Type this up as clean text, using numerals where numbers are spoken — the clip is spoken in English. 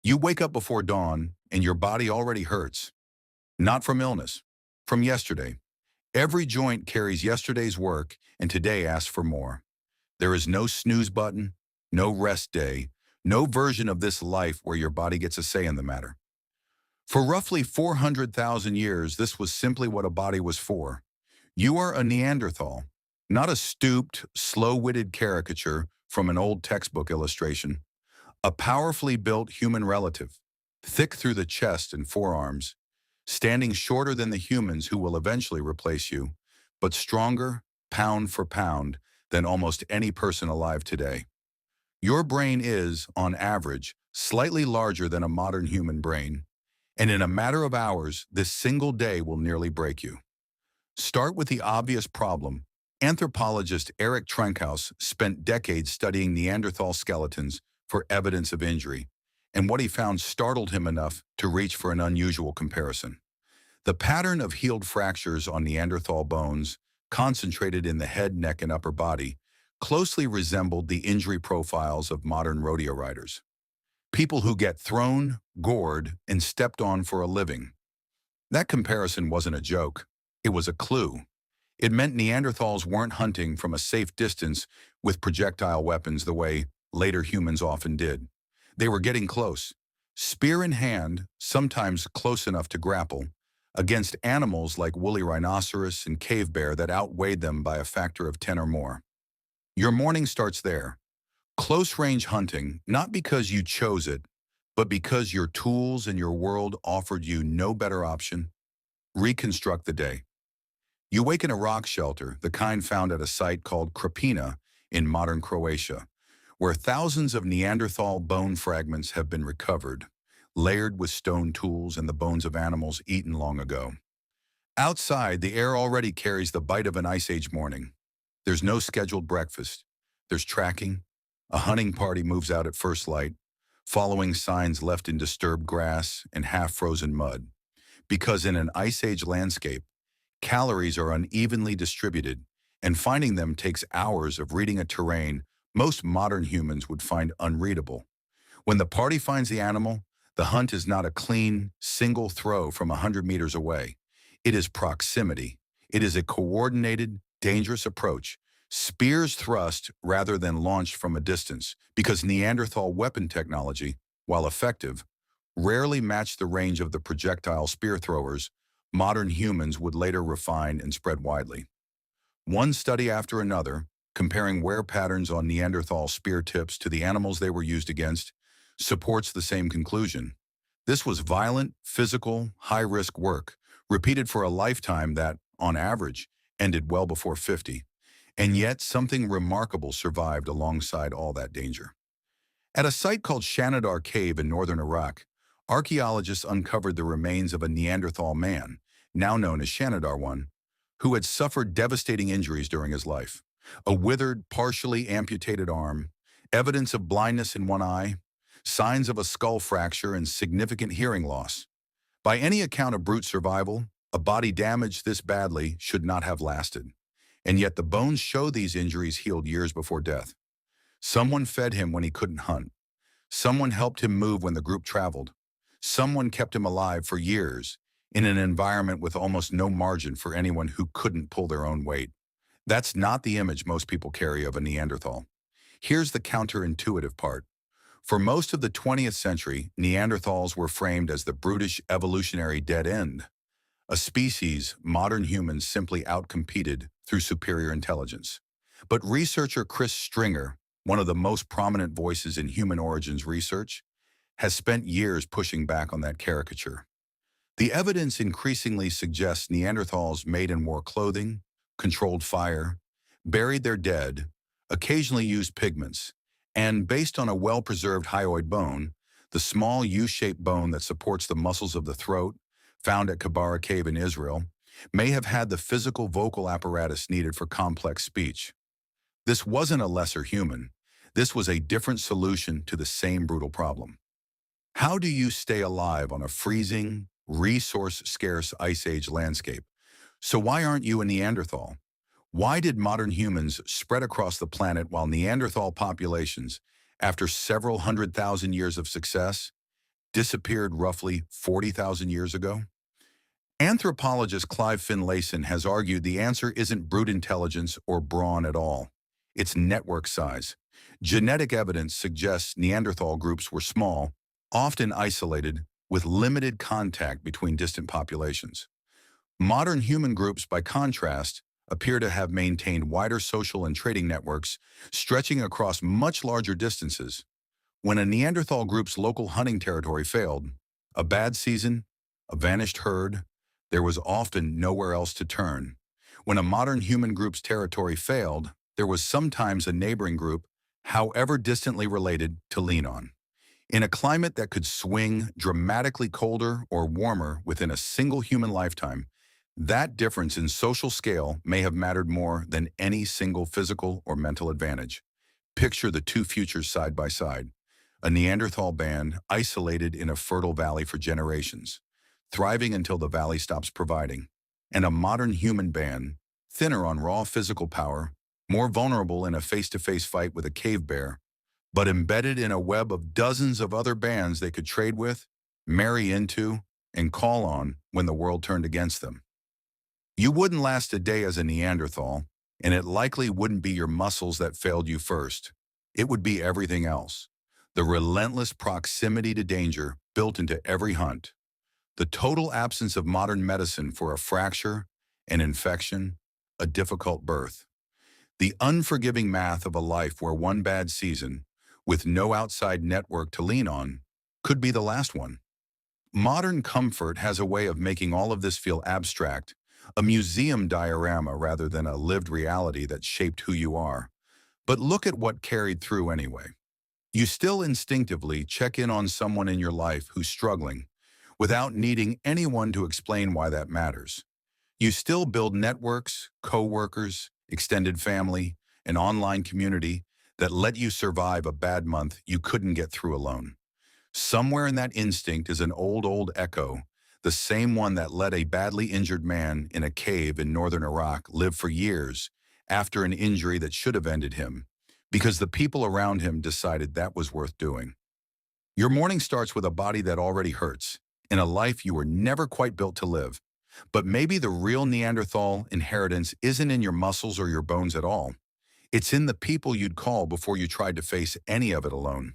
You wake up before dawn and your body already hurts. Not from illness, from yesterday. Every joint carries yesterday's work and today asks for more. There is no snooze button, no rest day, no version of this life where your body gets a say in the matter. For roughly 400,000 years, this was simply what a body was for. You are a Neanderthal, not a stooped, slow-witted caricature from an old textbook illustration. A powerfully built human relative, thick through the chest and forearms, standing shorter than the humans who will eventually replace you, but stronger, pound for pound, than almost any person alive today. Your brain is, on average, slightly larger than a modern human brain, and in a matter of hours, this single day will nearly break you. Start with the obvious problem. Anthropologist Eric Trenkhaus spent decades studying Neanderthal skeletons for evidence of injury, and what he found startled him enough to reach for an unusual comparison. The pattern of healed fractures on Neanderthal bones, concentrated in the head, neck, and upper body, closely resembled the injury profiles of modern rodeo riders. People who get thrown, gored, and stepped on for a living. That comparison wasn't a joke. It was a clue. It meant Neanderthals weren't hunting from a safe distance with projectile weapons the way later humans often did. They were getting close, spear in hand, sometimes close enough to grapple, against animals like woolly rhinoceros and cave bear that outweighed them by a factor of 10 or more. Your morning starts there. Close-range hunting, not because you chose it, but because your tools and your world offered you no better option. Reconstruct the day. You wake in a rock shelter, the kind found at a site called Krapina in modern Croatia, where thousands of Neanderthal bone fragments have been recovered, layered with stone tools and the bones of animals eaten long ago. Outside, the air already carries the bite of an Ice Age morning. There's no scheduled breakfast. There's tracking. A hunting party moves out at first light, following signs left in disturbed grass and half-frozen mud. Because in an Ice Age landscape, calories are unevenly distributed, and finding them takes hours of reading a terrain most modern humans would find unreadable. When the party finds the animal, the hunt is not a clean, single throw from 100 meters away. It is proximity. It is a coordinated, dangerous approach, spears thrust rather than launched from a distance, because Neanderthal weapon technology, while effective, rarely matched the range of the projectile spear throwers modern humans would later refine and spread widely. One study after another, comparing wear patterns on Neanderthal spear tips to the animals they were used against, supports the same conclusion. This was violent, physical, high-risk work, repeated for a lifetime that, on average, ended well before 50. And yet, something remarkable survived alongside all that danger. At a site called Shanidar Cave in northern Iraq, archaeologists uncovered the remains of a Neanderthal man, now known as Shanidar I, who had suffered devastating injuries during his life. A withered, partially amputated arm, evidence of blindness in one eye, signs of a skull fracture and significant hearing loss. By any account of brute survival, a body damaged this badly should not have lasted. And yet the bones show these injuries healed years before death. Someone fed him when he couldn't hunt. Someone helped him move when the group traveled. Someone kept him alive for years in an environment with almost no margin for anyone who couldn't pull their own weight. That's not the image most people carry of a Neanderthal. Here's the counterintuitive part. For most of the 20th century, Neanderthals were framed as the brutish evolutionary dead end, a species modern humans simply outcompeted through superior intelligence. But researcher Chris Stringer, one of the most prominent voices in human origins research, has spent years pushing back on that caricature. The evidence increasingly suggests Neanderthals made and wore clothing, controlled fire, buried their dead, occasionally used pigments, and based on a well-preserved hyoid bone, the small U-shaped bone that supports the muscles of the throat, found at Kibara Cave in Israel, may have had the physical vocal apparatus needed for complex speech. This wasn't a lesser human. This was a different solution to the same brutal problem. How do you stay alive on a freezing, resource-scarce Ice Age landscape? So why aren't you a Neanderthal? Why did modern humans spread across the planet while Neanderthal populations, after several 100,000 years of success, disappeared roughly 40,000 years ago? Anthropologist Clive Finlayson has argued the answer isn't brute intelligence or brawn at all. It's network size. Genetic evidence suggests Neanderthal groups were small, often isolated, with limited contact between distant populations. Modern human groups, by contrast, appear to have maintained wider social and trading networks, stretching across much larger distances. When a Neanderthal group's local hunting territory failed, a bad season, a vanished herd, there was often nowhere else to turn. When a modern human group's territory failed, there was sometimes a neighboring group, however distantly related, to lean on. In a climate that could swing dramatically colder or warmer within a single human lifetime, that difference in social scale may have mattered more than any single physical or mental advantage. Picture the two futures side by side. A Neanderthal band isolated in a fertile valley for generations, thriving until the valley stops providing, and a modern human band, thinner on raw physical power, more vulnerable in a face-to-face fight with a cave bear, but embedded in a web of dozens of other bands they could trade with, marry into, and call on when the world turned against them. You wouldn't last a day as a Neanderthal, and it likely wouldn't be your muscles that failed you first. It would be everything else. The relentless proximity to danger built into every hunt. The total absence of modern medicine for a fracture, an infection, a difficult birth. The unforgiving math of a life where one bad season, with no outside network to lean on, could be the last one. Modern comfort has a way of making all of this feel abstract, a museum diorama rather than a lived reality that shaped who you are. But look at what carried through anyway. You still instinctively check in on someone in your life who's struggling, without needing anyone to explain why that matters. You still build networks, co-workers, extended family, an online community that let you survive a bad month you couldn't get through alone. Somewhere in that instinct is an old echo, the same one that let a badly injured man in a cave in northern Iraq live for years after an injury that should have ended him, because the people around him decided that was worth doing. Your morning starts with a body that already hurts, in a life you were never quite built to live. But maybe the real Neanderthal inheritance isn't in your muscles or your bones at all. It's in the people you'd call before you tried to face any of it alone.